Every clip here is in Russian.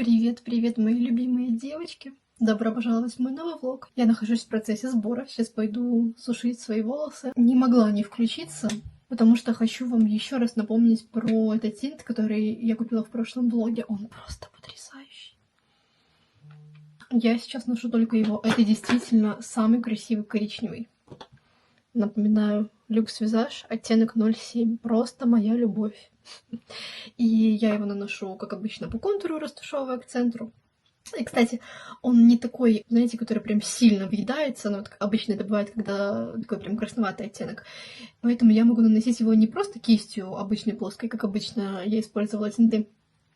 Привет, привет, мои любимые девочки! Добро пожаловать в мой новый влог. Я нахожусь в процессе сбора. Сейчас пойду сушить свои волосы. Не могла не включиться, потому что хочу вам еще раз напомнить про этот тинт, который я купила в прошлом влоге. Он просто потрясающий. Я сейчас ношу только его. Это действительно самый красивый коричневый. Напоминаю, Luxe Visage, оттенок 07. Просто моя любовь. И я его наношу, как обычно, по контуру, растушевывая к центру. И, кстати, он не такой, знаете, который прям сильно въедается, но вот обычно это бывает, когда такой прям красноватый оттенок. Поэтому я могу наносить его не просто кистью обычной плоской, как обычно я использовала тинты,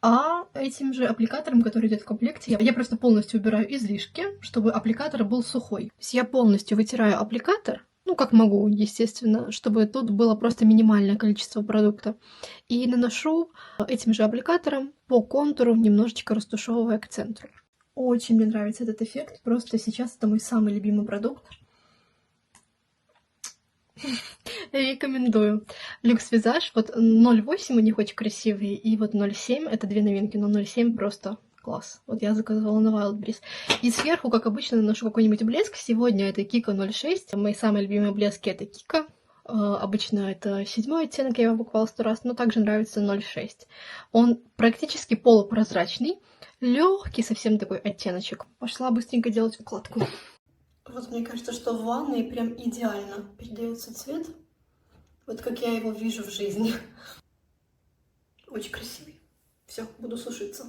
а этим же аппликатором, который идет в комплекте. Я просто полностью убираю излишки, чтобы аппликатор был сухой. То есть я полностью вытираю аппликатор, ну, как могу, естественно, чтобы тут было просто минимальное количество продукта. И наношу этим же аппликатором по контуру, немножечко растушевывая к центру. Очень мне нравится этот эффект. Просто сейчас это мой самый любимый продукт. Рекомендую. Luxe Visage. Вот 0,8 у них очень красивые, и вот 0,7 это две новинки, но 0,7 просто класс. Вот я заказывала на Wildberries. И сверху, как обычно, наношу какой-нибудь блеск. Сегодня это Kiko 0,6. Мои самые любимые блески это Kiko. Обычно это 7-й оттенок, я его покупала 100 раз, но также нравится 0,6. Он практически полупрозрачный, легкий совсем такой оттеночек. Пошла быстренько делать укладку. Вот мне кажется, что в ванной прям идеально передается цвет. Вот как я его вижу в жизни. Очень красивый. Все, буду сушиться.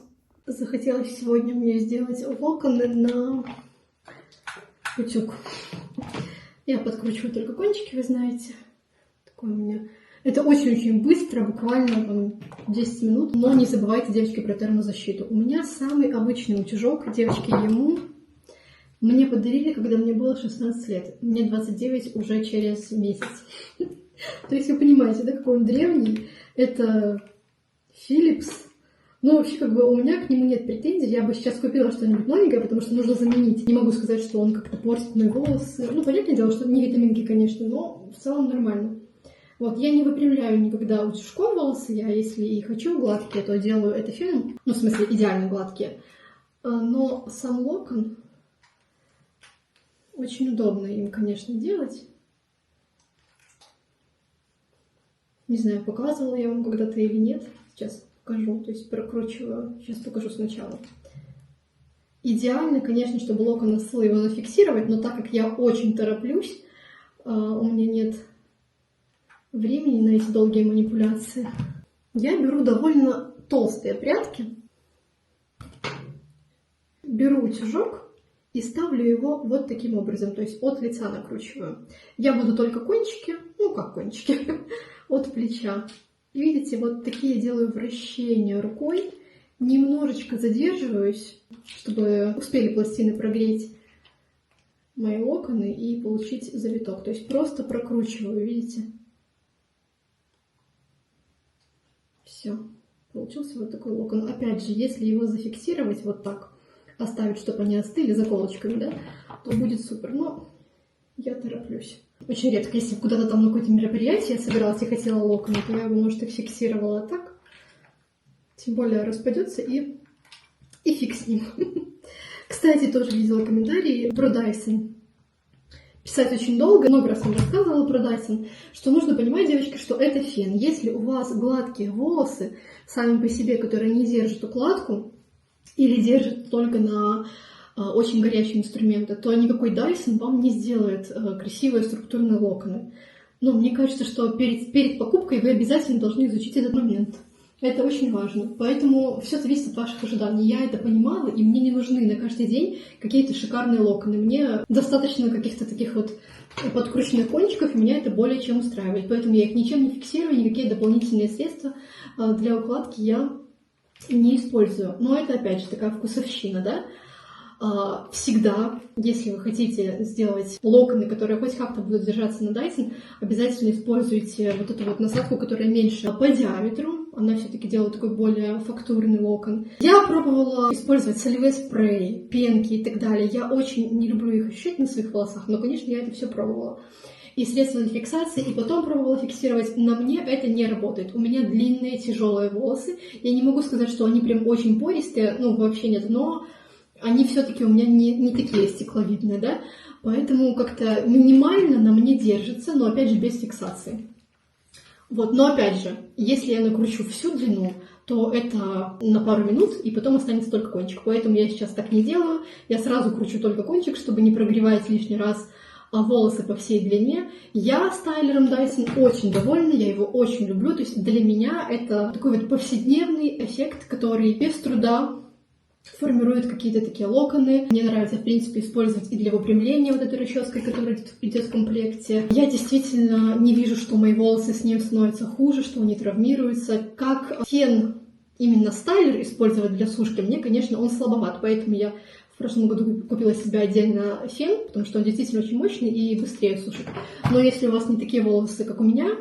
Захотелось сегодня мне сделать локоны на утюг. Я подкручиваю только кончики, вы знаете. Такое у меня. Это очень-очень быстро, буквально там, 10 минут. Но не забывайте, девочки, про термозащиту. У меня самый обычный утюжок, девочки, ему мне подарили, когда мне было 16 лет. Мне 29 уже через месяц. То есть вы понимаете, да, какой он древний. Это Philips. Но вообще, как бы, у меня к нему нет претензий. Я бы сейчас купила что-нибудь новенькое, потому что нужно заменить. Не могу сказать, что он как-то портит мои волосы. Ну, понятное дело, что не витаминки, конечно, но в целом нормально. Вот, я не выпрямляю никогда утюжком волосы. Я, если и хочу гладкие, то делаю это феном. Ну, в смысле, идеально гладкие. Но сам локон очень удобно им, конечно, делать. Не знаю, показывала я вам когда-то или нет. Сейчас покажу, то есть прокручиваю. Сейчас покажу сначала. Идеально, конечно, чтобы локоны слоево зафиксировать, но так как я очень тороплюсь, у меня нет времени на эти долгие манипуляции. Я беру довольно толстые прядки, беру утюжок и ставлю его вот таким образом, то есть от лица накручиваю. Я буду только кончики, ну как кончики, от плеча. Видите, вот такие делаю вращения рукой, немножечко задерживаюсь, чтобы успели пластины прогреть мои локоны и получить завиток. То есть просто прокручиваю, видите? Все, получился вот такой локон. Опять же, если его зафиксировать вот так, оставить, чтобы они остыли заколочками, да, то будет супер. Но я тороплюсь. Очень редко, если куда-то там на какое-то мероприятие я собиралась и хотела локоны, то я бы, может, их фиксировала так. Тем более распадется и фиг с ним. Кстати, тоже видела комментарии про Dyson. Писать очень долго, много раз вам рассказывала про Dyson, что нужно понимать, девочки, что это фен. Если у вас гладкие волосы сами по себе, которые не держат укладку или держат только на очень горячие инструменты, то никакой Dyson вам не сделает красивые структурные локоны. Но мне кажется, что перед покупкой вы обязательно должны изучить этот момент. Это очень важно. Поэтому все зависит от ваших ожиданий. Я это понимала, и мне не нужны на каждый день какие-то шикарные локоны. Мне достаточно каких-то таких вот подкрученных кончиков, и меня это более чем устраивает. Поэтому я их ничем не фиксирую, никакие дополнительные средства для укладки я не использую. Но это, опять же, такая вкусовщина, да? Всегда, если вы хотите сделать локоны, которые хоть как-то будут держаться на Dyson, обязательно используйте вот эту вот насадку, которая меньше по диаметру. Она все-таки делает такой более фактурный локон. Я пробовала использовать солевые спреи, пенки и так далее. Я очень не люблю их ощущать на своих волосах, но, конечно, я это все пробовала. и средства для фиксации, и потом пробовала фиксировать. На мне это не работает. У меня длинные, тяжелые волосы. Я не могу сказать, что они прям очень пористые, ну, вообще нет, но они все-таки у меня не такие стекловидные, да, поэтому как-то минимально на мне держится, но опять же без фиксации. Вот, но опять же, если я накручу всю длину, то это на пару минут, и потом останется только кончик. Поэтому я сейчас так не делаю. Я сразу кручу только кончик, чтобы не прогревать лишний раз волосы по всей длине. Я стайлером Dyson очень довольна, я его очень люблю. То есть для меня это такой вот повседневный эффект, который без труда формирует какие-то такие локоны. Мне нравится, в принципе, использовать и для выпрямления вот этой расческой, которая идет в комплекте. Я действительно не вижу, что мои волосы с ним становятся хуже, что они травмируются. Как фен именно стайлер использовать для сушки, мне, конечно, он слабоват, поэтому я в прошлом году купила себе отдельно фен, потому что он действительно очень мощный и быстрее сушит. Но если у вас не такие волосы, как у меня,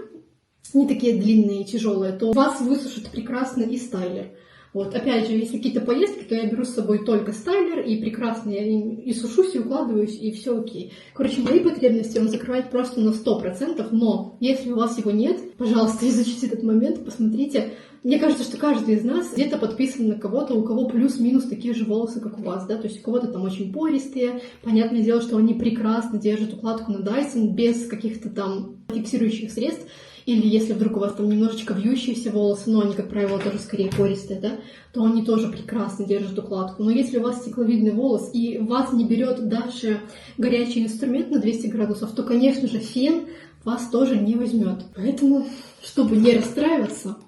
не такие длинные и тяжелые, то вас высушит прекрасно и стайлер. Вот, опять же, если какие-то поездки, то я беру с собой только стайлер, и прекрасно я и сушусь, и укладываюсь, и все окей. Короче, мои потребности он закрывает просто на 100%, но если у вас его нет, пожалуйста, изучите этот момент, посмотрите. Мне кажется, что каждый из нас где-то подписан на кого-то, у кого плюс-минус такие же волосы, как у вас, да, то есть у кого-то там очень пористые, понятное дело, что они прекрасно держат укладку на Dyson без каких-то там фиксирующих средств. Или если вдруг у вас там немножечко вьющиеся волосы, но они, как правило, тоже скорее пористые, да, то они тоже прекрасно держат укладку. Но если у вас стекловидный волос и вас не берет даже горячий инструмент на 200 градусов, то, конечно же, фен вас тоже не возьмет. Поэтому, чтобы не расстраиваться,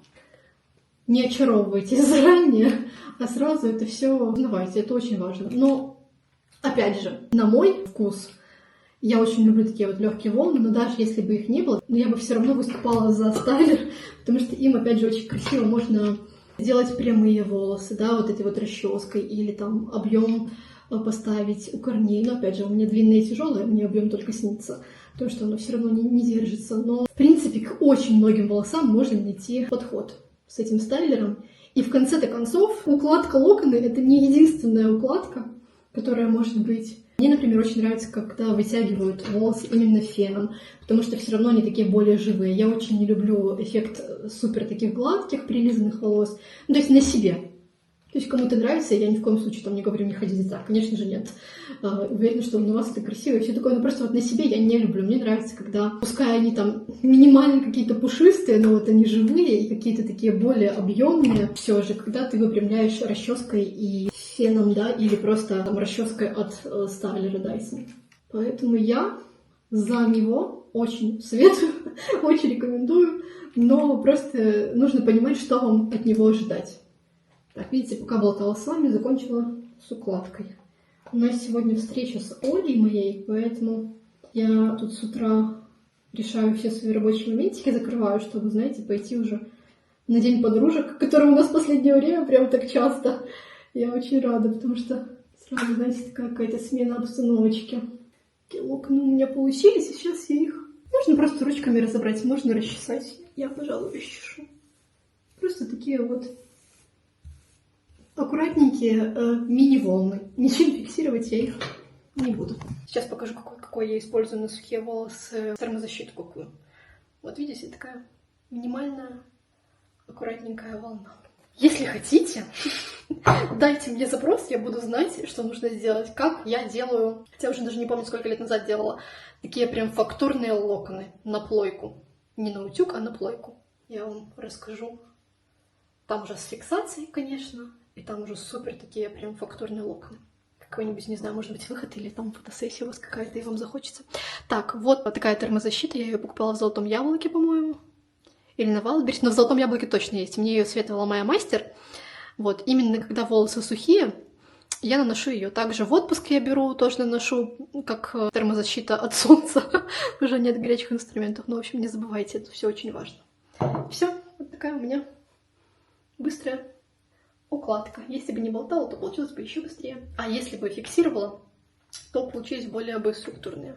не очаровывайте заранее, а сразу это все узнавайте, это очень важно. Но, опять же, на мой вкус, я очень люблю такие вот легкие волны, но даже если бы их не было, я бы все равно выступала за стайлер, потому что им, опять же, очень красиво можно сделать прямые волосы, да, вот этой вот расческой, или там объем поставить у корней. Но, опять же, у меня длинные и тяжелые, мне объем только снится, потому что оно все равно не держится. Но, в принципе, к очень многим волосам можно найти подход с этим стайлером. И в конце-то концов, укладка локоны — это не единственная укладка, которая может быть. Мне, например, очень нравится, когда вытягивают волосы именно феном, потому что все равно они такие более живые. Я очень не люблю эффект супер таких гладких, прилизанных волос. Ну, то есть на себе. То есть кому-то нравится, я ни в коем случае там не говорю, не ходите так. Конечно же, нет. Уверена, что на вас это красиво и все такое. Но просто вот на себе я не люблю. Мне нравится, когда, пускай они там минимально какие-то пушистые, но вот они живые и какие-то такие более объемные, все же, когда ты выпрямляешь расческой и феном, да, или просто там расческой от стайлера Dyson. Поэтому я за него очень советую, очень рекомендую, но просто нужно понимать, что вам от него ожидать. Так, видите, пока болтала с вами, закончила с укладкой. У нас сегодня встреча с Олей моей, поэтому я тут с утра решаю все свои рабочие моментики, закрываю, чтобы, знаете, пойти уже на день подружек, который у нас в последнее время прям так часто. Я очень рада, потому что сразу, знаете, такая какая-то смена обстановочки. Такие локоны у меня получились, и сейчас я их... Можно просто ручками разобрать, можно расчесать. Я, пожалуй, расчешу. Просто такие вот аккуратненькие мини-волны. Ничем фиксировать я их не буду. Сейчас покажу, какой я использую на сухие волосы термозащиту какую. Вот видите, такая минимальная, аккуратненькая волна. Если хотите, дайте мне запрос, я буду знать, что нужно сделать, как я делаю. Хотя уже даже не помню, сколько лет назад делала. Такие прям фактурные локоны на плойку. Не на утюг, а на плойку. Я вам расскажу. Там уже с фиксацией, конечно. И там уже супер такие прям фактурные локоны. Какой-нибудь, не знаю, может быть, выход или там фотосессия у вас какая-то, и вам захочется. Так, вот такая термозащита. Я ее покупала в Золотом Яблоке, по-моему. Или на Wildberries, но в Золотом Яблоке точно есть. Мне ее советовала моя мастер. Вот, именно когда волосы сухие, я наношу ее. Также в отпуск я беру, тоже наношу, как термозащита от солнца. Уже нет горячих инструментов. Но, в общем, не забывайте, это все очень важно. Все, вот такая у меня быстрая укладка. Если бы не болтала, то получилось бы еще быстрее. А если бы фиксировала, то получились более бы структурные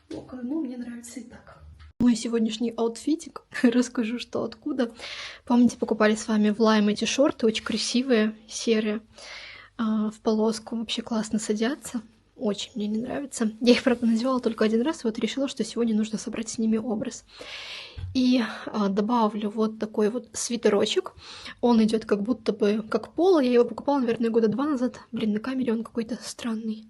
локоны. Ну, мне нравится и так. Мой сегодняшний аутфитик. Расскажу, что откуда. Помните, покупали с вами в Lime эти шорты, очень красивые, серые, в полоску. Вообще классно садятся. Очень мне не нравится. Я их, правда, надевала только один раз, и вот решила, что сегодня нужно собрать с ними образ. И добавлю вот такой вот свитерочек. Он идет как будто бы как поло. Я его покупала, наверное, года 2 назад. Блин, на камере он какой-то странный.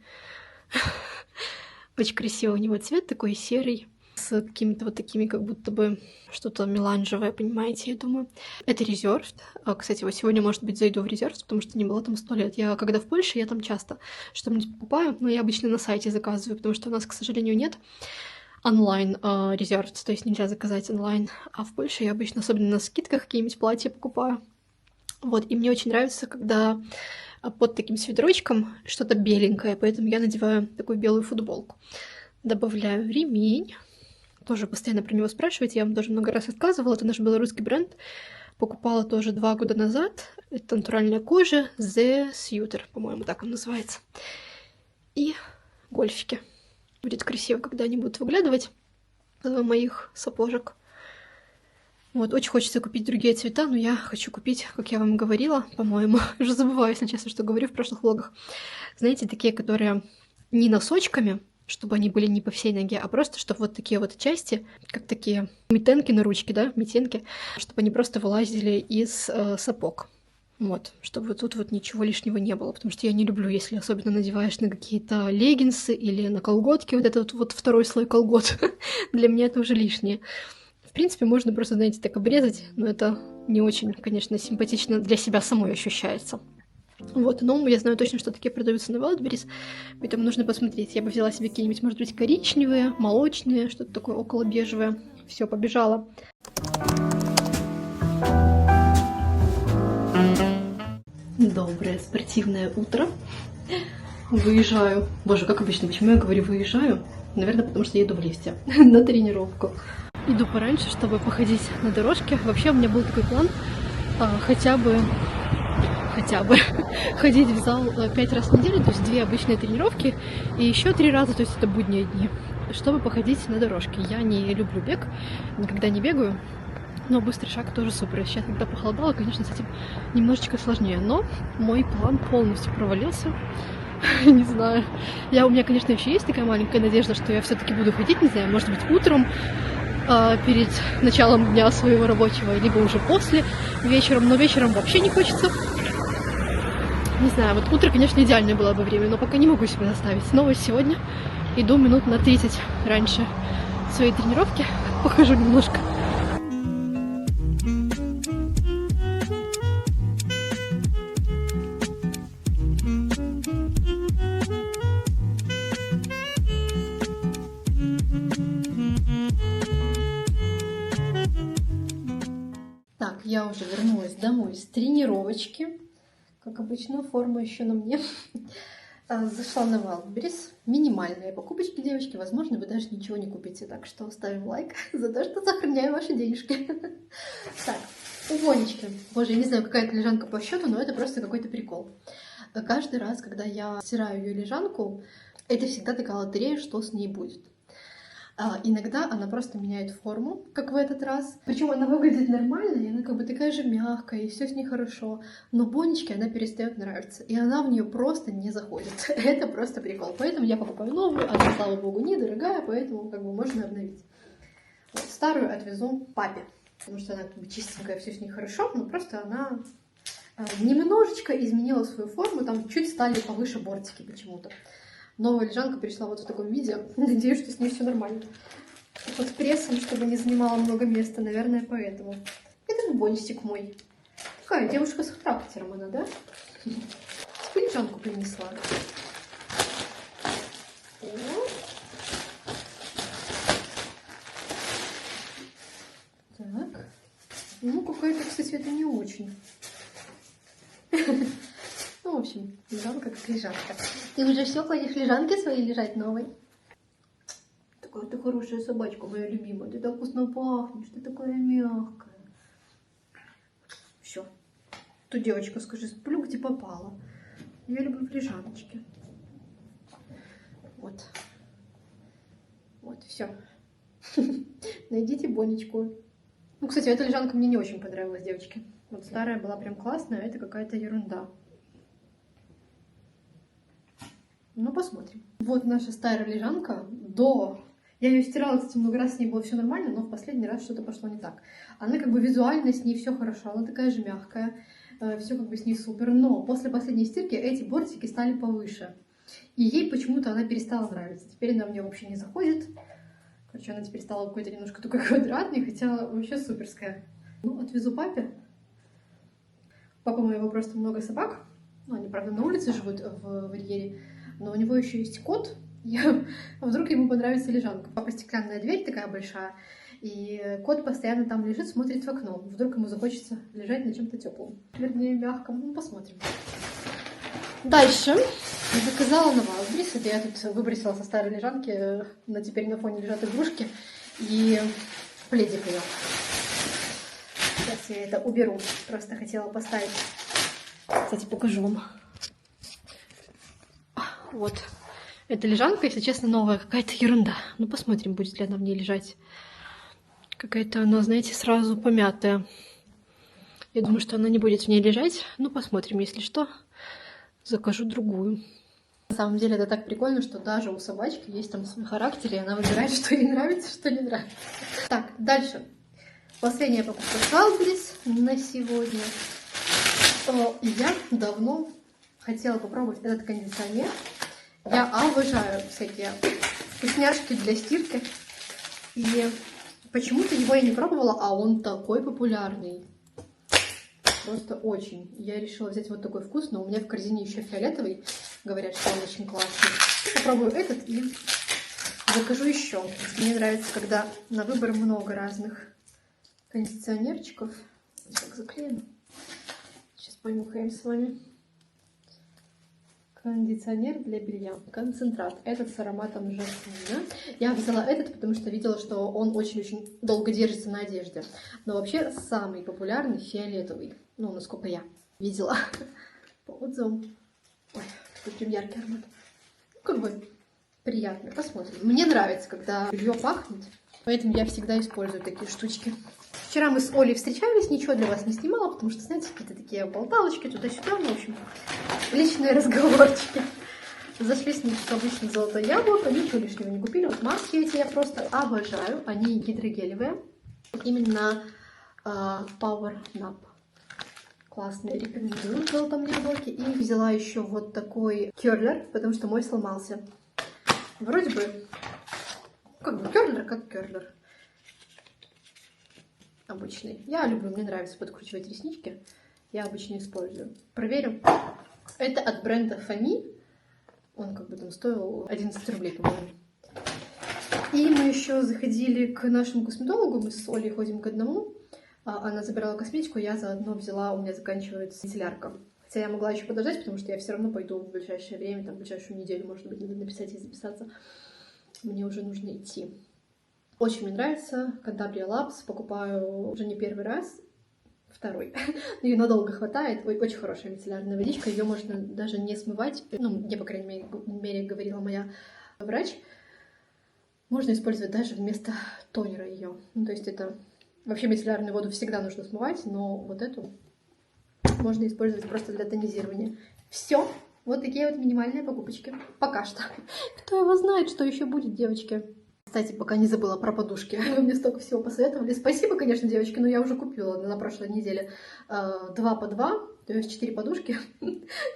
Очень красивый у него цвет, такой серый, с какими-то вот такими, как будто бы что-то меланжевое, понимаете, я думаю. Это Reserved. Кстати, вот сегодня, может быть, зайду в Reserved, потому что не была там 100 лет. Я когда в Польше, я там часто что-нибудь покупаю, но я обычно на сайте заказываю, потому что у нас, к сожалению, нет онлайн Reserved, то есть нельзя заказать онлайн. А в Польше я обычно, особенно на скидках, какие-нибудь платья покупаю. Вот, и мне очень нравится, когда под таким свитерочком что-то беленькое, поэтому я надеваю такую белую футболку. Добавляю ремень. Тоже постоянно про него спрашиваете, я вам тоже много раз рассказывала. Это наш белорусский бренд. Покупала тоже 2 года назад. Это натуральная кожа. The Suiter, по-моему, так он называется. И гольфики. Будет красиво, когда они будут выглядывать из моих сапожек. Вот, очень хочется купить другие цвета, но я хочу купить, как я вам говорила, по-моему, уже забываю, если честно, что говорю в прошлых влогах. Знаете, такие, которые не носочками, чтобы они были не по всей ноге, а просто, чтобы вот такие вот части, как такие митенки на ручке, да, митенки, чтобы они просто вылазили из сапог. Вот, чтобы вот тут вот ничего лишнего не было, потому что я не люблю, если особенно надеваешь на какие-то леггинсы или на колготки, вот этот вот второй слой колгот. Для меня это уже лишнее. В принципе, можно просто, знаете, так обрезать, но это не очень, конечно, симпатично для себя самой ощущается. Вот, но я знаю точно, что такие продаются на Wildberries, поэтому нужно посмотреть. Я бы взяла себе какие-нибудь, может быть, коричневые, молочные, что-то такое около бежевое. Все, побежала. Доброе спортивное утро. Выезжаю. Боже, как обычно, почему я говорю выезжаю? Наверное, потому что еду в лифте на тренировку. Иду пораньше, чтобы походить на дорожке. Вообще у меня был такой план хотя бы ходить в зал 5 раз в неделю, то есть 2 обычные тренировки, и еще 3 раза, то есть это будние дни, чтобы походить на дорожке. Я не люблю бег, никогда не бегаю, но быстрый шаг тоже супер. Сейчас, когда похолодало, конечно, с этим немножечко сложнее, но мой план полностью провалился. Не знаю. У меня, конечно, еще есть такая маленькая надежда, что я все-таки буду ходить, не знаю, может быть, утром, перед началом дня своего рабочего, либо уже после, вечером, но вечером вообще не хочется. Не знаю, вот утро, конечно, идеальное было бы время, но пока не могу себя заставить. Снова сегодня иду минут на 30 раньше своей тренировки, похожу немножко. Так, я уже вернулась домой с тренировочки. Как обычно, форма еще на мне. Зашла на Wildberries. Минимальные покупочки, девочки. Возможно, вы даже ничего не купите. Так что ставим лайк за то, что сохраняю ваши денежки. Так, увонечки. Боже, я не знаю, какая это лежанка по счету, но это просто какой-то прикол. Каждый раз, когда я стираю ее лежанку, это всегда такая лотерея, что с ней будет. Иногда она просто меняет форму, как в этот раз. Причем она выглядит нормально, и она как бы такая же мягкая, и все с ней хорошо. Но Бонечке она перестает нравиться, и она в нее просто не заходит. Это просто прикол. Поэтому я покупаю новую, она, слава богу, недорогая, поэтому как бы можно обновить. Вот, старую отвезу папе, потому что она как бы чистенькая, все с ней хорошо, но просто она немножечко изменила свою форму, там чуть стали повыше бортики почему-то. Новая лежанка пришла вот в таком виде. Надеюсь, что с ней все нормально. Под прессом, чтобы не занимала много места, наверное, поэтому. Это бончик мой. Такая девушка с характером она, да? Лежанку принесла. Так. Ну, какая-то, кстати, это не очень. Ну, в общем, лежанка как лежанка. Ты уже все ходишь лежанки свои лежать новой? Такая ты хорошая собачка, моя любимая. Ты так вкусно пахнешь, ты такая мягкая. Все. Тут девочка, скажи, сплю, где попала. Я люблю в лежаночке. Вот. Вот, все. Найдите Бонечку. Ну, кстати, эта лежанка мне не очень понравилась, девочки. Вот старая была прям классная, а это какая-то ерунда. Ну, посмотрим. Вот наша старая лежанка до... Я ее стирала, кстати, много раз, с ней было все нормально, но в последний раз что-то пошло не так. Она как бы визуально, с ней все хорошо, она такая же мягкая, все как бы с ней супер, но после последней стирки эти бортики стали повыше. И ей почему-то она перестала нравиться. Теперь она мне вообще не заходит. Короче, она теперь стала какой-то немножко только квадратной, хотя вообще суперская. Ну, отвезу папе. Папа у моего просто много собак. Ну, они, правда, на улице живут в вольере. Но у него еще есть кот. Вдруг ему понравится лежанка. Папа стеклянная дверь такая большая. И кот постоянно там лежит, смотрит в окно. Вдруг ему захочется лежать на чем-то теплом. Вернее, мягком. Ну, посмотрим. Дальше заказала на Wildberries. Это я тут выбросила со старой лежанки. Но теперь на фоне лежат игрушки. И пледик ее. Сейчас я это уберу. Просто хотела поставить. Кстати, покажу вам. Вот. Эта лежанка, если честно, новая. Какая-то ерунда. Ну, посмотрим, будет ли она в ней лежать. Какая-то она, знаете, сразу помятая. Я думаю, что она не будет в ней лежать. Ну, посмотрим, если что. Закажу другую. На самом деле, это так прикольно, что даже у собачки есть там свой характер, и она выбирает, что ей нравится, что не нравится. Так, дальше. Последняя покупка с Wildberries на сегодня. Я давно хотела попробовать этот кондиционер. Я обожаю всякие вкусняшки для стирки. И почему-то его я не пробовала, а он такой популярный. Просто очень. Я решила взять вот такой вкус, но у меня в корзине еще фиолетовый. Говорят, что он очень классный. Попробую этот и закажу еще. Мне нравится, когда на выбор много разных кондиционерчиков. Так, заклеим. Сейчас понюхаем с вами. Кондиционер для белья. Концентрат. Этот с ароматом жасмина. Я взяла этот, потому что видела, что он очень-очень долго держится на одежде. Но вообще самый популярный фиолетовый. Ну, насколько я видела по отзывам. Ой, тут прям яркий аромат. Ну, как бы приятно. Посмотрим. Мне нравится, когда белье пахнет. Поэтому я всегда использую такие штучки. Вчера мы с Олей встречались, ничего для вас не снимала, потому что, знаете, какие-то такие болталочки туда-сюда, ну, в общем, личные разговорчики. Зашли с ним в обычное золотое яблоко, ничего лишнего не купили. Вот маски эти я просто обожаю, они гидрогелевые. Именно Power Nap. Классные, рекомендую в золотом яблоке. И взяла еще вот такой керлер, потому что мой сломался. Вроде бы, как бы керлер, как керлер. Обычный. Я люблю, мне нравится подкручивать реснички. Я обычно использую. Проверим. Это от бренда Фами. Он как бы там стоил 11 рублей, по-моему. И мы еще заходили к нашему косметологу. Мы с Олей ходим к одному. Она забирала косметику, я заодно взяла, у меня заканчивается мицеллярка. Хотя я могла еще подождать, потому что я все равно пойду в ближайшее время, там, в ближайшую неделю, может быть, надо написать и записаться. Мне уже нужно идти. Очень мне нравится Cantabria Labs, покупаю уже не первый раз, второй. Ее надолго хватает, очень хорошая мицеллярная водичка, ее можно даже не смывать, ну, мне, по крайней мере, говорила моя врач, можно использовать даже вместо тонера ее. Ну, то есть это, вообще мицеллярную воду всегда нужно смывать, но вот эту можно использовать просто для тонизирования. Все, вот такие вот минимальные покупочки, пока что. Кто его знает, что еще будет, девочки. Кстати, пока не забыла про подушки. Вы мне столько всего посоветовали. Спасибо, конечно, девочки, но я уже купила на прошлой неделе 2 по 2, то есть 4 подушки,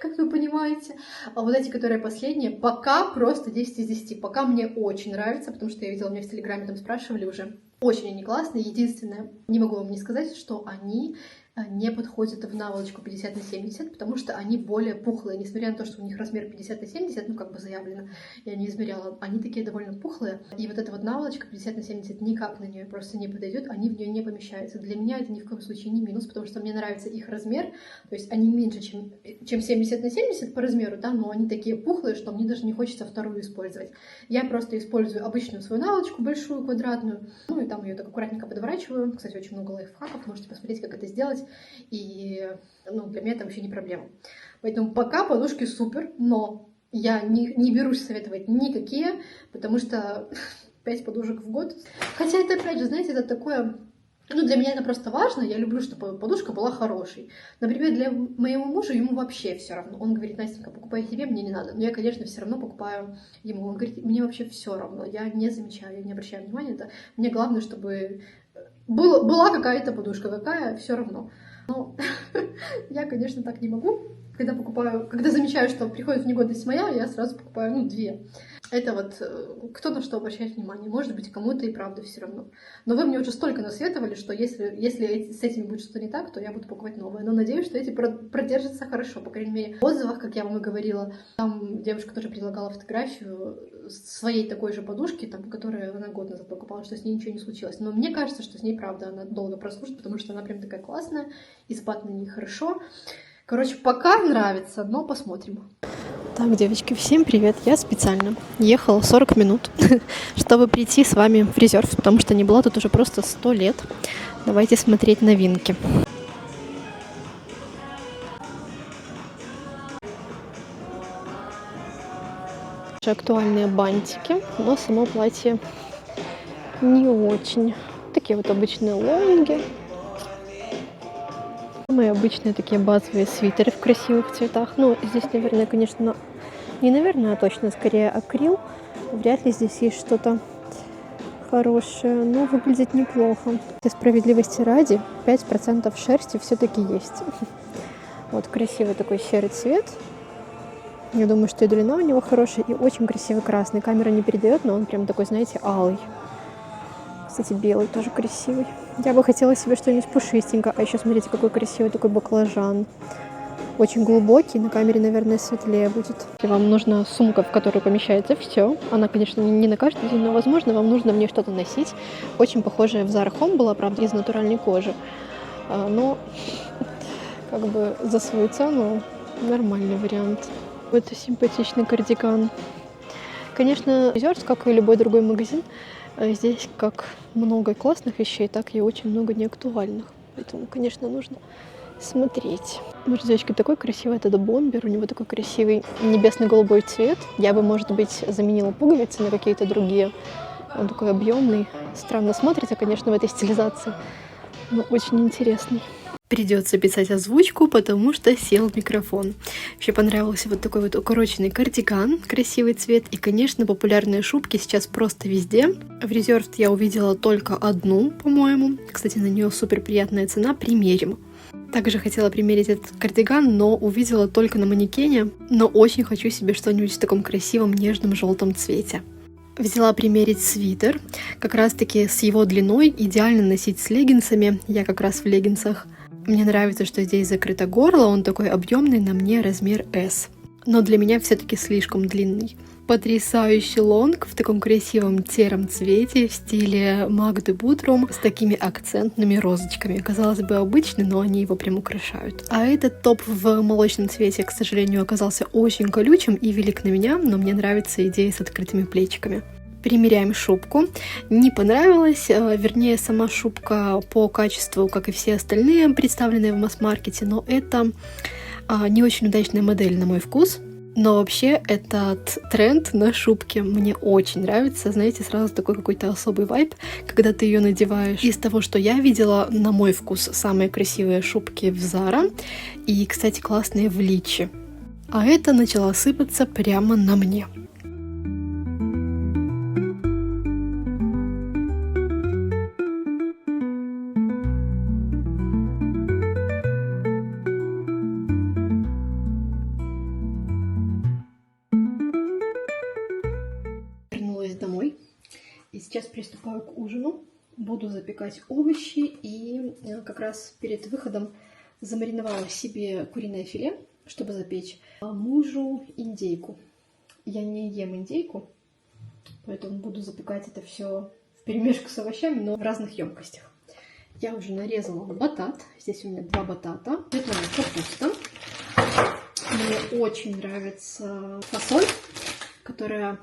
как вы понимаете. А вот эти, которые последние, пока просто 10 из 10. Пока мне очень нравится, потому что я видела, меня в Телеграме там спрашивали уже. Очень они классные. Единственное, не могу вам не сказать, что они не подходят в наволочку 50 на 70, потому что они более пухлые, несмотря на то, что у них размер 50 на 70, ну как бы заявлено, я не измеряла, они такие довольно пухлые, и вот эта вот наволочка 50 на 70 никак на нее просто не подойдет, они в нее не помещаются. Для меня это ни в коем случае не минус, потому что мне нравится их размер, то есть они меньше, чем 70 на 70 по размеру, да, но они такие пухлые, что мне даже не хочется вторую использовать. Я просто использую обычную свою наволочку, большую, квадратную, ну и там ее так аккуратненько подворачиваю. Кстати, очень много лайфхаков, можете посмотреть, как это сделать. И ну, для меня это вообще не проблема. Поэтому пока подушки супер, но я не берусь советовать никакие, потому что 5 подушек в год. Хотя это, опять же, знаете, это такое Ну, для меня это просто важно. Я люблю, чтобы подушка была хорошей. Например, для моего мужа ему вообще все равно. Он говорит: Настенька, покупай себе, мне не надо. Но я, конечно, все равно покупаю ему. Он говорит: мне вообще все равно. Я не замечаю, я не обращаю внимания. Это мне главное, чтобы была какая-то подушка, какая, все равно. Но я, конечно, так не могу. Когда замечаю, что приходит в негодность моя, я сразу покупаю, ну, 2. Это вот кто на что обращает внимание. Может быть, кому-то и правда все равно. Но вы мне уже столько насоветовали, что если с этими будет что-то не так, то я буду покупать новое. Но надеюсь, что эти продержатся хорошо. По крайней мере, в отзывах, как я вам и говорила, там девушка тоже предлагала фотографию своей такой же подушки, там, которую она год назад покупала, что с ней ничего не случилось. Но мне кажется, что с ней, правда, она долго прослужит, потому что она прям такая классная, и спать на ней хорошо. Короче, пока нравится, но посмотрим. Так, девочки, всем привет. Я специально ехала 40 минут, чтобы прийти с вами в Резерв, потому что не была тут уже просто 100 лет. Давайте смотреть новинки. Актуальные бантики, но само платье не очень. Такие вот обычные лонги. Самые обычные такие базовые свитеры в красивых цветах. Ну, здесь, наверное, конечно, не наверное, а точно, скорее акрил. Вряд ли здесь есть что-то хорошее, но выглядит неплохо. Для справедливости ради, 5% шерсти все-таки есть. Вот красивый такой серый цвет. Я думаю, что и длина у него хорошая, и очень красивый красный. Камера не передает, но он прям такой, знаете, алый. Кстати, белый тоже красивый. Я бы хотела себе что-нибудь пушистенькое. А еще смотрите, какой красивый такой баклажан. Очень глубокий, на камере, наверное, светлее будет. Если вам нужна сумка, в которую помещается все, она, конечно, не на каждый день, но, возможно, вам нужно в ней что-то носить. Очень похожая в Zara Home была, правда, из натуральной кожи. Но, как бы, за свою цену нормальный вариант. Это симпатичный кардиган. Конечно, Резерв, как и любой другой магазин, здесь как много классных вещей, так и очень много неактуальных. Поэтому, конечно, нужно смотреть. Может, девочки, такой красивый этот бомбер, у него такой красивый небесно-голубой цвет. Я бы, может быть, заменила пуговицы на какие-то другие. Он такой объемный. Странно смотрится, конечно, в этой стилизации, но очень интересный. Придется писать озвучку, потому что сел микрофон. Вообще понравился вот такой вот укороченный кардиган, красивый цвет. И, конечно, популярные шубки сейчас просто везде. В Резерв я увидела только одну, по-моему. Кстати, на нее супер приятная цена. Примерим. Также хотела примерить этот кардиган, но увидела только на манекене. Но очень хочу себе что-нибудь в таком красивом нежном желтом цвете. Взяла примерить свитер. Как раз-таки с его длиной идеально носить с леггинсами. Я как раз в леггинсах. Мне нравится, что здесь закрыто горло, он такой объемный, на мне размер S. Но для меня все-таки слишком длинный. Потрясающий лонг в таком красивом сером цвете в стиле Магды Бутрум с такими акцентными розочками. Казалось бы, обычный, но они его прям украшают. А этот топ в молочном цвете, к сожалению, оказался очень колючим и велик на меня, но мне нравится идея с открытыми плечиками. Примеряем шубку. Не понравилось, вернее, сама шубка по качеству, как и все остальные, представленные в масс-маркете, но это не очень удачная модель на мой вкус. Но вообще этот тренд на шубке мне очень нравится. Знаете, сразу такой какой-то особый вайб, когда ты ее надеваешь. Из того, что я видела, на мой вкус, самые красивые шубки в Zara. И, кстати, классные в Личи. А это начало сыпаться прямо на мне. Домой. И сейчас приступаю к ужину. Буду запекать овощи. И как раз перед выходом замариновала себе куриное филе, чтобы запечь, а мужу индейку. Я не ем индейку, поэтому буду запекать это все вперемешку с овощами, но в разных емкостях. Я уже нарезала батат. Здесь у меня 2 батата. Это капуста. Мне очень нравится фасоль, которая,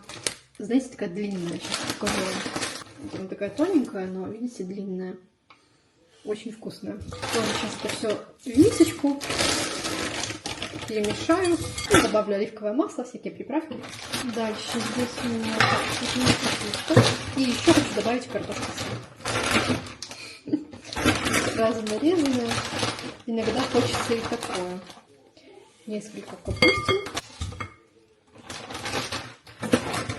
знаете, такая длинная. Сейчас покажу вам. Она такая тоненькая, но, видите, длинная. Очень вкусная. Сейчас это все в мисочку перемешаю. Добавлю оливковое масло, всякие приправки. Дальше здесь у меня капуста. И еще хочу добавить картошку фри. сразу нарезанное. Иногда хочется и такое. Несколько капустин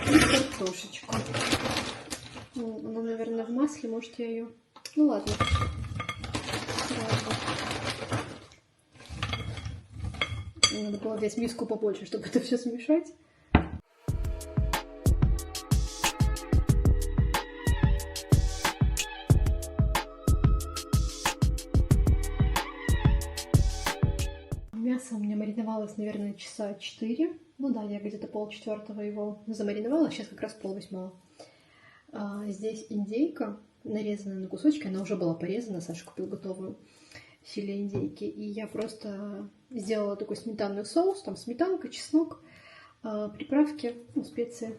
и картошечку. Ну, она, наверное, в масле, может, я ее... Ну ладно. Сразу. Надо было взять миску побольше, чтобы это все смешать. Мясо у меня мариновалось, наверное, часа 4. Ну да, я где-то 3:30 его замариновала, сейчас как раз 7:30. Здесь индейка, нарезанная на кусочки, она уже была порезана, Саша купил готовую филе индейки. И я просто сделала такой сметанный соус, там сметанка, чеснок, приправки, ну, специи.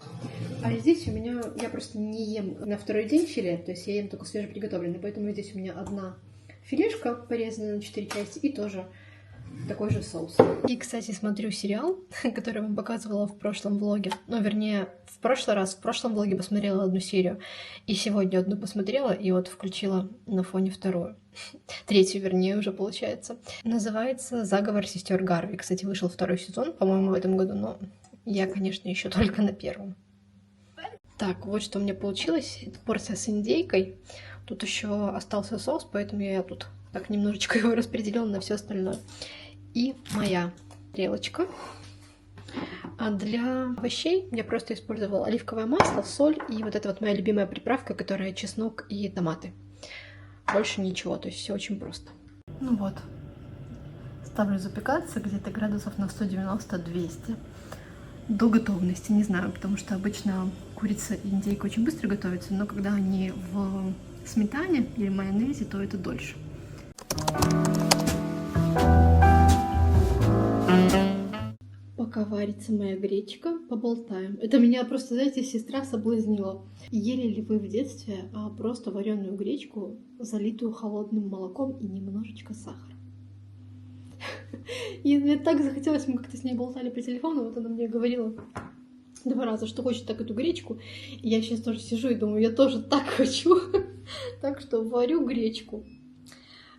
А здесь у меня, я просто не ем на второй день филе, то есть я ем только свежеприготовленный, поэтому здесь у меня одна филешка, порезанная на 4 части, и тоже такой же соус. И, кстати, смотрю сериал, который вам показывала в прошлом влоге. Ну, вернее, в прошлом влоге посмотрела одну серию, и сегодня одну посмотрела, и вот включила на фоне вторую. Третью, вернее, уже получается. Называется «Заговор сестер Гарви». Кстати, вышел 2-й сезон, по-моему, в этом году, но я, конечно, еще только на 1-м. Так, вот что у меня получилось. Это порция с индейкой. Тут еще остался соус, поэтому я тут так немножечко его распределила на все остальное. И моя тарелочка. А для овощей я просто использовала оливковое масло, соль и вот это вот моя любимая приправка, которая чеснок и томаты. Больше ничего, то есть все очень просто. Ну вот, ставлю запекаться где-то градусов на 190-200 до готовности, не знаю, потому что обычно курица и индейка очень быстро готовятся, но когда они в сметане или майонезе, то это дольше. Пока варится моя гречка, поболтаем. Это меня просто, знаете, сестра соблазнила. Ели ли вы в детстве просто вареную гречку, залитую холодным молоком и немножечко сахара? И мне так захотелось, мы как-то с ней болтали по телефону, вот она мне говорила 2 раза, что хочет так эту гречку. И я сейчас тоже сижу и думаю, я тоже так хочу. Так что варю гречку.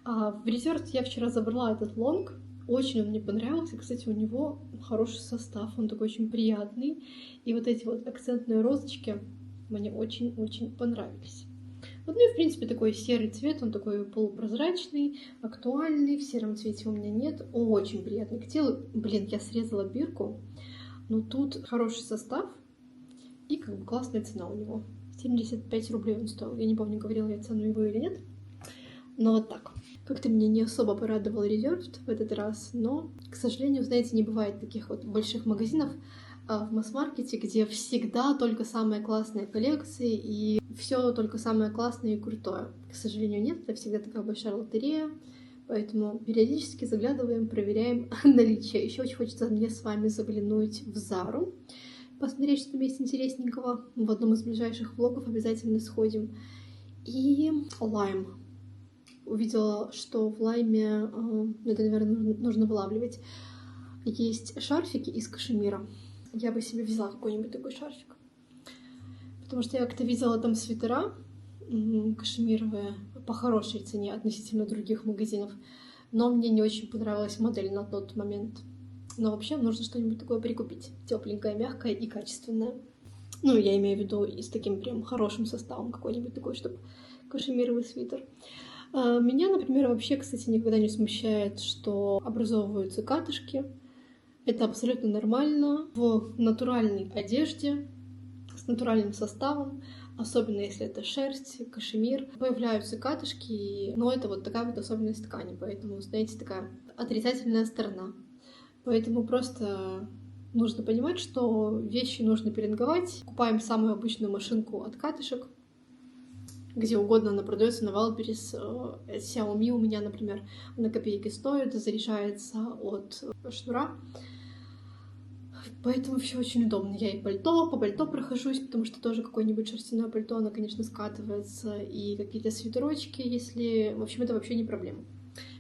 В Резерв я вчера забрала этот лонг. Очень он мне понравился. Кстати, у него хороший состав, он такой очень приятный. И вот эти вот акцентные розочки мне очень-очень понравились. Вот, ну и в принципе такой серый цвет, он такой полупрозрачный, актуальный, в сером цвете у меня нет. Очень приятный к телу. Блин, я срезала бирку, но тут хороший состав и как бы классная цена у него. 75 рублей он стоил. Я не помню, говорила я цену его или нет. Но вот так. Как-то меня не особо порадовал Резервд в этот раз, но, к сожалению, знаете, не бывает таких вот больших магазинов в масс-маркете, где всегда только самые классные коллекции и все только самое классное и крутое. К сожалению, нет, это всегда такая большая лотерея, поэтому периодически заглядываем, проверяем наличие. Еще очень хочется мне с вами заглянуть в Зару, посмотреть, что там есть интересненького. В одном из ближайших влогов обязательно сходим. И Лайм. Увидела, что в Лайме, это, наверное, нужно вылавливать, есть шарфики из кашемира. Я бы себе взяла какой-нибудь такой шарфик. Потому что я как-то видела там свитера кашемировые по хорошей цене относительно других магазинов. Но мне не очень понравилась модель на тот момент. Но вообще нужно что-нибудь такое прикупить. Тепленькое, мягкое и качественное. Ну, я имею в виду и с таким прям хорошим составом какой-нибудь такой, чтобы кашемировый свитер. Меня, например, вообще, кстати, никогда не смущает, что образовываются катышки. Это абсолютно нормально. В натуральной одежде, с натуральным составом, особенно если это шерсть, кашемир, появляются катышки, но это вот такая вот особенность ткани, поэтому, знаете, такая отрицательная сторона. Поэтому просто нужно понимать, что вещи нужно пеленговать. Купаем самую обычную машинку от катышек, где угодно она продается, на Wildberries. Xiaomi у меня, например, на копейки стоит, заряжается от шнура. Поэтому все очень удобно. Я и по пальто прохожусь, потому что тоже какое-нибудь шерстяное пальто, оно, конечно, скатывается, и какие-то свитерочки, если... В общем, это вообще не проблема.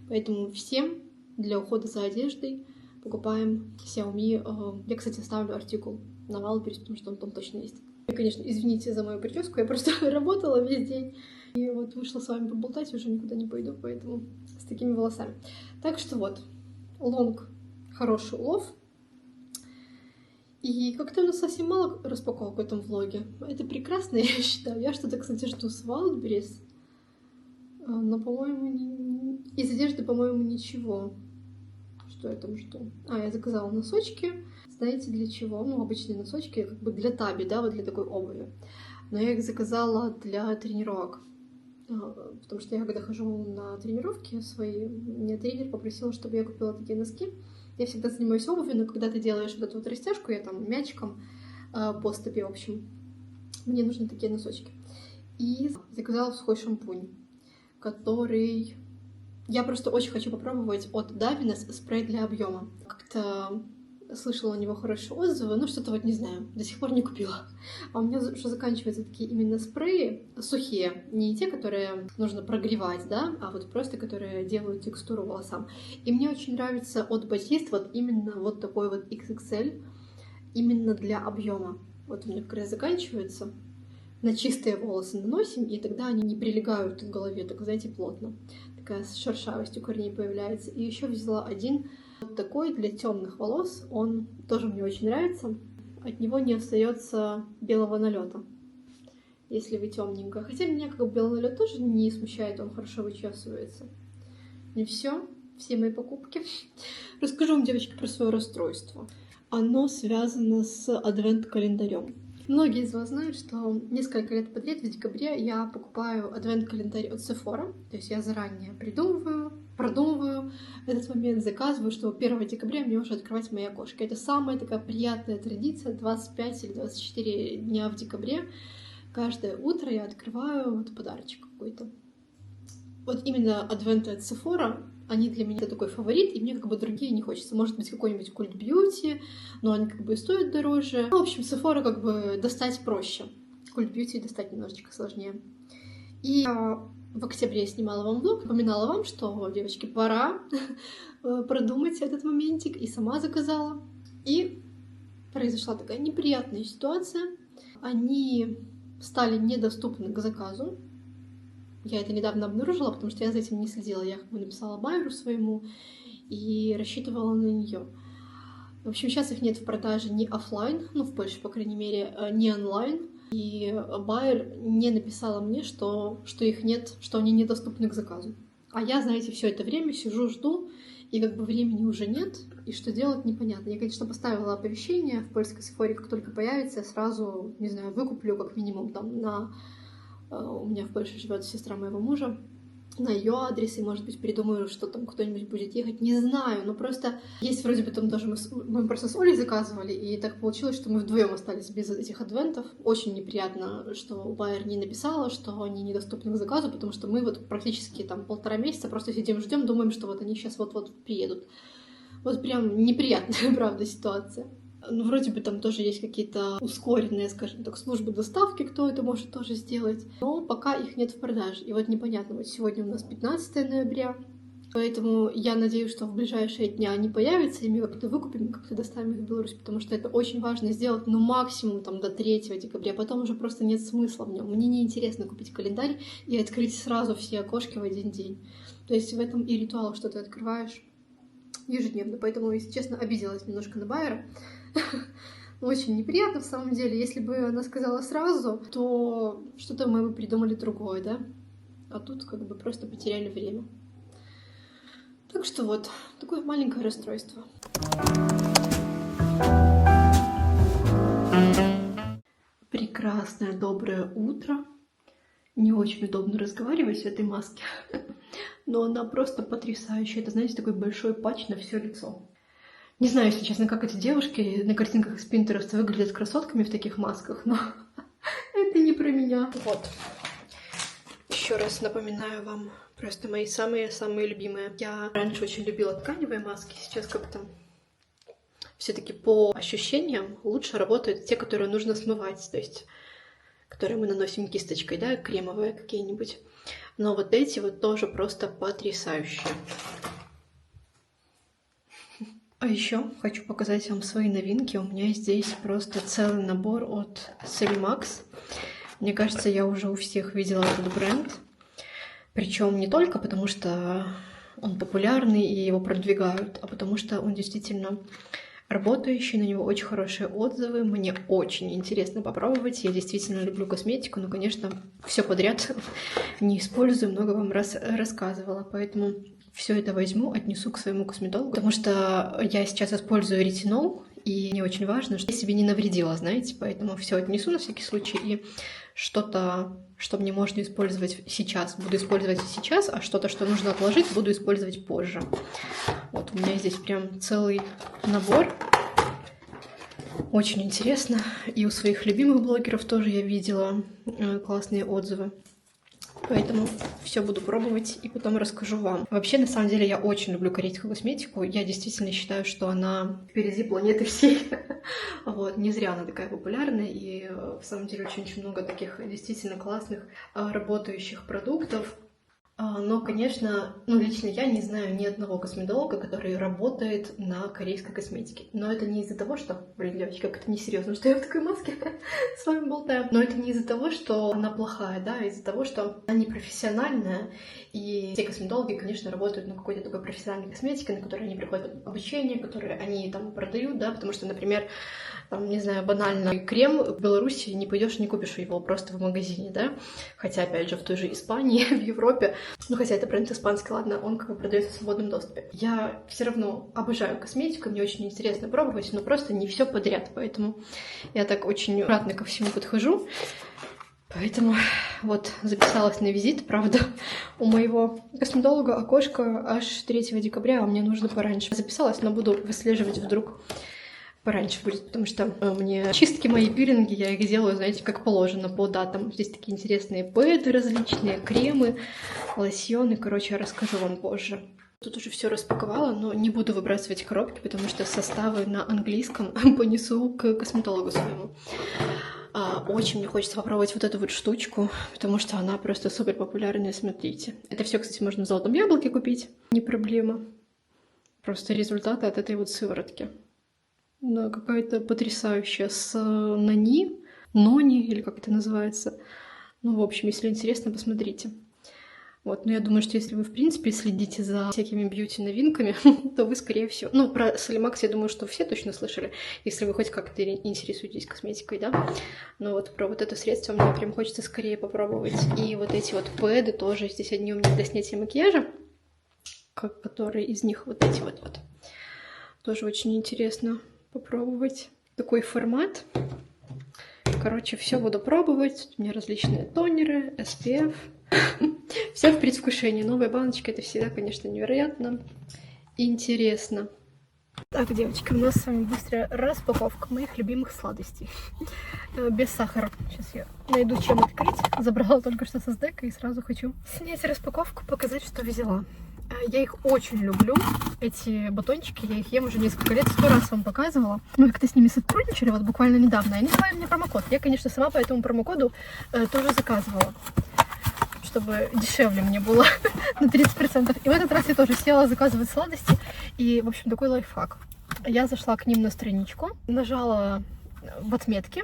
Поэтому всем для ухода за одеждой покупаем Xiaomi. Я, кстати, ставлю артикул на Wildberries, потому что он там точно есть. Конечно, извините за мою прическу, я просто работала весь день. И вот вышла с вами поболтать, уже никуда не пойду, поэтому с такими волосами. Так что вот, лонг хороший улов. И как-то у нас совсем мало распаковок в этом влоге. Это прекрасно, я считаю. Я что-то, кстати, жду с Wildberries. Но, по-моему, из одежды, по-моему, ничего. Что я там жду? Я заказала носочки. Знаете, для чего? Ну, обычные носочки, как бы для таби, да, вот для такой обуви. Но я их заказала для тренировок. Потому что я, когда хожу на тренировки свои, мне тренер попросил, чтобы я купила такие носки. Я всегда занимаюсь обувью, но когда ты делаешь вот эту вот растяжку, я там мячиком по стопе, в общем, мне нужны такие носочки. И заказала сухой шампунь, который... Я просто очень хочу попробовать от Davines спрей для объема. Как-то слышала у него хорошие отзывы, но что-то вот не знаю, до сих пор не купила. А у меня уже заканчиваются такие именно спреи сухие, не те, которые нужно прогревать, да, а вот просто которые делают текстуру волосам. И мне очень нравится от Batiste вот именно вот такой вот XXL, именно для объема. Вот у меня как раз заканчивается. На чистые волосы наносим, и тогда они не прилегают к голове, так, знаете, плотно. Такая шершавость у корней появляется. И еще взяла один вот такой для темных волос. Он тоже мне очень нравится. От него не остается белого налета, если вы темненькая. Хотя меня как бы белый налет тоже не смущает, он хорошо вычесывается. И все мои покупки. Расскажу вам, девочки, про свое расстройство. Оно связано с адвент-календарем. Многие из вас знают, что несколько лет подряд в декабре я покупаю адвент-календарь от Sephora. То есть я заранее продумываю этот момент, заказываю, что 1 декабря мне уже открывать мои окошки. Это самая такая приятная традиция, 25 или 24 дня в декабре. Каждое утро я открываю вот подарочек какой-то. Вот именно адвенты от Sephora, они для меня такой фаворит, и мне как бы другие не хочется. Может быть, какой-нибудь Cult Beauty, но они как бы и стоят дороже. Ну, в общем, Sephora как бы достать проще. Cult Beauty достать немножечко сложнее. И в октябре я снимала вам влог, напоминала вам, что, девочки, пора продумать этот моментик, и сама заказала. И произошла такая неприятная ситуация. Они стали недоступны к заказу. Я это недавно обнаружила, потому что я за этим не следила. Я как бы написала байеру своему и рассчитывала на нее. В общем, сейчас их нет в продаже ни офлайн, ну, в Польше, по крайней мере, ни онлайн. И байер не написала мне, что их нет, что они недоступны к заказу. А я, знаете, все это время сижу, жду, и как бы времени уже нет, и что делать непонятно. Я, конечно, поставила оповещение в польской Sephora, как только появится, я сразу, не знаю, выкуплю как минимум там на... У меня в Польше живет сестра моего мужа, на ее адрес, и, может быть, придумаю, что там кто-нибудь будет ехать, не знаю, но просто есть вроде бы там даже мы просто с Олей заказывали, и так получилось, что мы вдвоем остались без этих адвентов. Очень неприятно, что байер не написала, что они недоступны к заказу, потому что мы вот практически там 1,5 месяца просто сидим, ждем, думаем, что вот они сейчас вот-вот приедут. Вот прям неприятная, правда, ситуация. Ну, вроде бы там тоже есть какие-то ускоренные, скажем так, службы доставки, кто это может тоже сделать. Но пока их нет в продаже. И вот непонятно, вот сегодня у нас 15 ноября, поэтому я надеюсь, что в ближайшие дни они появятся, и мы как-то выкупим, как-то доставим их в Беларусь, потому что это очень важно сделать, ну, максимум там до 3 декабря, потом уже просто нет смысла в нем. Мне неинтересно купить календарь и открыть сразу все окошки в один день. То есть в этом и ритуал, что ты открываешь ежедневно. Поэтому, если честно, обиделась немножко на байера. Очень неприятно, в самом деле. Если бы она сказала сразу, то что-то мы бы придумали другое, да? А тут как бы просто потеряли время. Так что вот, такое маленькое расстройство. Прекрасное, доброе утро. Не очень удобно разговаривать в этой маске, но она просто потрясающая. Это, знаете, такой большой патч на все лицо. Не знаю, если честно, как эти девушки на картинках из Pinterest выглядят красотками в таких масках, но это не про меня. Вот. Еще раз напоминаю вам просто мои самые-самые любимые. Я раньше очень любила тканевые маски, сейчас как-то все-таки по ощущениям лучше работают те, которые нужно смывать, то есть которые мы наносим кисточкой, да, кремовые какие-нибудь. Но вот эти вот тоже просто потрясающие. А еще хочу показать вам свои новинки. У меня здесь просто целый набор от Solimax. Мне кажется, я уже у всех видела этот бренд. Причем не только потому, что он популярный и его продвигают, а потому что он действительно работающий, на него очень хорошие отзывы. Мне очень интересно попробовать. Я действительно люблю косметику, но, конечно, все подряд не использую, много вам рассказывала, поэтому все это возьму, отнесу к своему косметологу, потому что я сейчас использую ретинол, и мне очень важно, чтобы я себе не навредила, знаете, поэтому все отнесу на всякий случай, и что-то, что мне можно использовать сейчас, буду использовать сейчас, а что-то, что нужно отложить, буду использовать позже. Вот у меня здесь прям целый набор. Очень интересно. И у своих любимых блогеров тоже я видела классные отзывы. Поэтому все буду пробовать и потом расскажу вам. Вообще, на самом деле, я очень люблю корейскую косметику. Я действительно считаю, что она впереди планеты всей. Вот, не зря она такая популярная. И, в самом деле, очень много таких действительно классных работающих продуктов. Но, конечно, лично я не знаю ни одного косметолога, который работает на корейской косметике. Но это не из-за того, что... Блин, девочки, как это несерьезно, что я в такой маске с вами болтаю. Но это не из-за того, что она плохая, да, а из-за того, что она непрофессиональная. И все косметологи, конечно, работают на какой-то такой профессиональной косметике, на которой они приходят обучение, которые они там продают, да, потому что, например, там, не знаю, банально крем в Беларуси не пойдешь, не купишь его просто в магазине, да, хотя, опять же, в той же Испании, в Европе, хотя это бренд испанский, ладно, он как бы продается в свободном доступе. Я все равно обожаю косметику, мне очень интересно пробовать, но просто не все подряд, поэтому я так очень аккуратно ко всему подхожу. Поэтому вот записалась на визит, правда, у моего косметолога окошко аж 3 декабря, а мне нужно пораньше. Записалась, но буду выслеживать вдруг пораньше будет, потому что мне чистки мои, пилинги, я их делаю, знаете, как положено, по датам. Здесь такие интересные пэды различные, кремы, лосьоны, короче, я расскажу вам позже. Тут уже все распаковала, но не буду выбрасывать коробки, потому что составы на английском понесу к косметологу своему. Очень мне хочется попробовать вот эту вот штучку, потому что она просто супер популярная, смотрите. Это все, кстати, можно в Золотом Яблоке купить, не проблема. Просто результаты от этой вот сыворотки. Да, какая-то потрясающая с Нони, или как это называется. Ну, в общем, если интересно, посмотрите. Вот, но я думаю, что если вы, в принципе, следите за всякими бьюти-новинками, то вы, скорее всего... про Solimax, я думаю, что все точно слышали, если вы хоть как-то интересуетесь косметикой, да? Но вот про вот это средство мне прям хочется скорее попробовать. И вот эти вот пэды тоже, здесь одни у меня для снятия макияжа, которые из них вот эти вот. Тоже очень интересно попробовать такой формат. Короче, все буду пробовать. У меня различные тонеры, SPF. Все в предвкушении. Новая баночка — это всегда, конечно, невероятно интересно. Так, девочки, у нас с вами быстрая распаковка моих любимых сладостей. Без сахара. Сейчас я найду, чем открыть. Забрала только что со СДЭКа и сразу хочу снять распаковку, показать, что взяла. Я их очень люблю, эти батончики, я их ем уже несколько лет, 100 раз вам показывала. Мы как-то с ними сотрудничали, вот буквально недавно, и они давали мне промокод. Я, конечно, сама по этому промокоду тоже заказывала, чтобы дешевле мне было на 30%. И в этот раз я тоже села заказывать сладости, и, в общем, такой лайфхак. Я зашла к ним на страничку, нажала в отметки,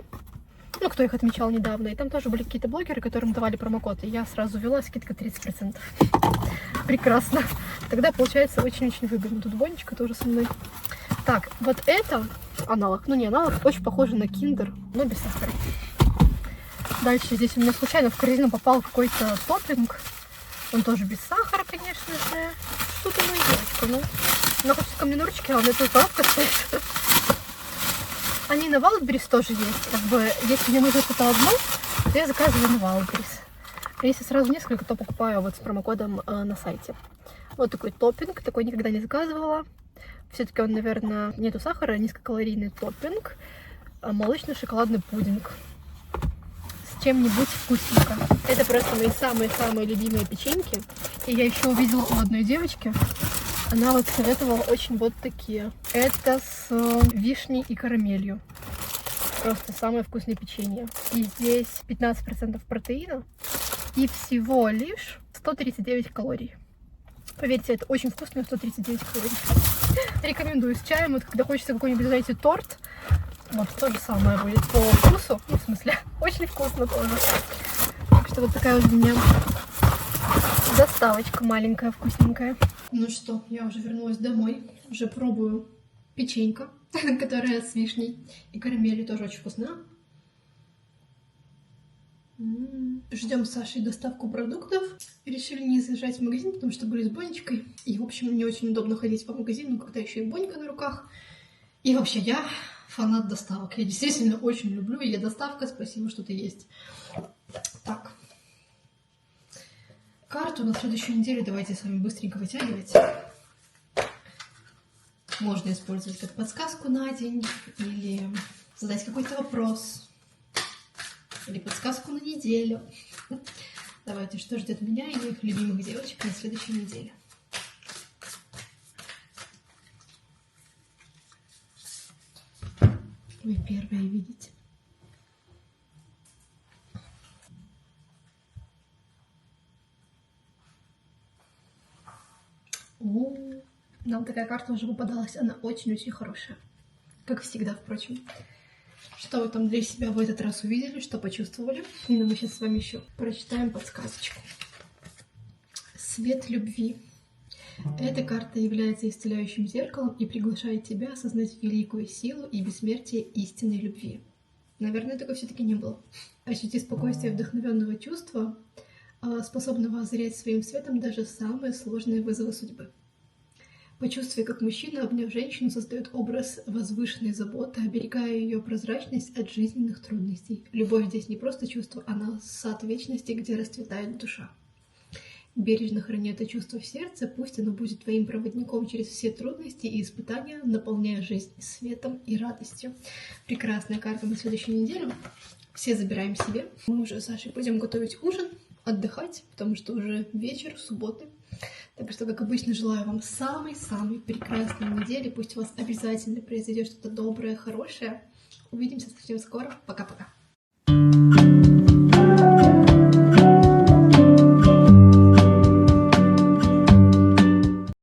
кто их отмечал недавно, и там тоже были какие-то блогеры, которым давали промокод, и я сразу ввела, скидка 30%. Прекрасно. Тогда получается очень-очень выгодно. Тут Бонечка тоже со мной. Так, вот это аналог. Не аналог, очень похоже на Kinder, но без сахара. Дальше здесь у меня случайно в корзину попал какой-то топпинг. Он тоже без сахара, конечно же. Что ты, моя девочка, она хочет ко мне на ручки, а у меня тут коробка стоит. Они на Wildberries тоже есть. Как бы, если мне нужно что-то одно, то я заказываю на Wildberries. А если сразу несколько, то покупаю вот с промокодом на сайте. Вот такой топпинг, такой никогда не заказывала. Все-таки он, наверное, нету сахара, низкокалорийный топпинг. Молочно-шоколадный пудинг. С чем-нибудь вкусненько. Это просто мои самые-самые любимые печеньки. И я еще увидела у одной девочки. Она вот советовала очень вот такие. Это с вишней и карамелью. Просто самое вкусное печенье. И здесь 15% протеина. И всего лишь 139 калорий. Поверьте, это очень вкусно, 139 калорий. Рекомендую с чаем. Вот когда хочется какой-нибудь, знаете, торт, вот то же самое будет по вкусу. Ну, в смысле, очень вкусно тоже. Так что вот такая вот у меня доставочка маленькая, вкусненькая. Ну что, я уже вернулась домой. Уже пробую печенька, которая с вишней и карамелью, тоже очень вкусная. Ждем с Сашей доставку продуктов. Решили не заезжать в магазин, потому что были с Бонечкой. И, в общем, не очень удобно ходить по магазину, когда еще и Бонька на руках. И вообще, я фанат доставок. Я действительно очень люблю. И доставка, спасибо, что ты есть. Так. Карту на следующую неделю давайте с вами быстренько вытягивать. Можно использовать как подсказку на день, или задать какой-то вопрос, или подсказку на неделю. Давайте, что ждет меня и моих любимых девочек на следующей неделе. Вы первые видите. Нам такая карта уже попадалась, она очень-очень хорошая. Как всегда, впрочем. Что вы там для себя в этот раз увидели, что почувствовали? И мы сейчас с вами еще прочитаем подсказочку. Свет любви. Эта карта является исцеляющим зеркалом и приглашает тебя осознать великую силу и бессмертие истинной любви. Наверное, такого все-таки не было. Ощути спокойствие вдохновенного чувства, способного озарять своим светом даже самые сложные вызовы судьбы. Почувствуй, как мужчина, обняв женщину, создает образ возвышенной заботы, оберегая ее прозрачность от жизненных трудностей. Любовь здесь не просто чувство, она сад вечности, где расцветает душа. Бережно храни это чувство в сердце, пусть оно будет твоим проводником через все трудности и испытания, наполняя жизнь светом и радостью. Прекрасная карта на следующую неделю. Все забираем себе. Мы уже с Сашей пойдем готовить ужин, отдыхать, потому что уже вечер, субботы. Так что, как обычно, желаю вам самой-самой прекрасной недели. Пусть у вас обязательно произойдет что-то доброе, хорошее. Увидимся совсем скоро. Пока-пока.